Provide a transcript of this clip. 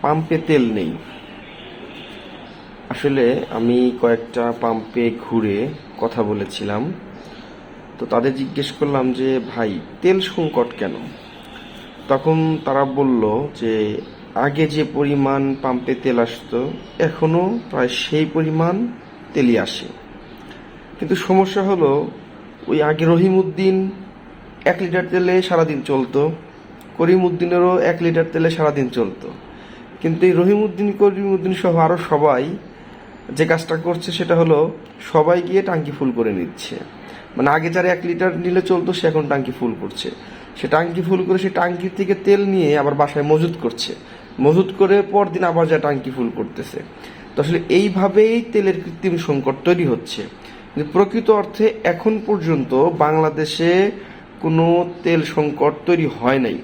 পাম্পে তেল নেই। আসলে আমি কয়েকটা পাম্পে ঘুরে কথা বলেছিলাম, তো তাদের জিজ্ঞেস করলাম যে ভাই তেল সংকট কেন। তখন তারা বলল যে আগে যে পরিমাণ পাম্পে তেল আসতো এখনো প্রায় সেই পরিমাণ তেলই আসে, কিন্তু সমস্যা হলো ওই আগে রহিমউদ্দিন 1 লিটার তেলে সারাদিন চলতো, করিমউদ্দিনেরও 1 লিটার তেলে সারাদিন চলতো, কিন্তু এই করিমউদ্দিন সহ আরও সবাই যে কাজটা করছে সেটা হলো সবাই গিয়ে টাঙ্কি ফুল করে নিচ্ছে। মানে আগে যারা 1 লিটার নিলে চলতো সে এখন টাঙ্কি ফুল করছে, সে টাঙ্কি ফুল করে সে টাঙ্কির থেকে তেল নিয়ে আবার বাসায় মজুত করছে, মজুত করে পরদিন আবার যা টাঙ্কি ফুল করতেছে। তো আসলে এইভাবেই তেলের কৃত্রিম সংকট তৈরি হচ্ছে, কিন্তু প্রকৃত অর্থে এখন পর্যন্ত বাংলাদেশে কোনো তেল সংকট তৈরি হয় নাই।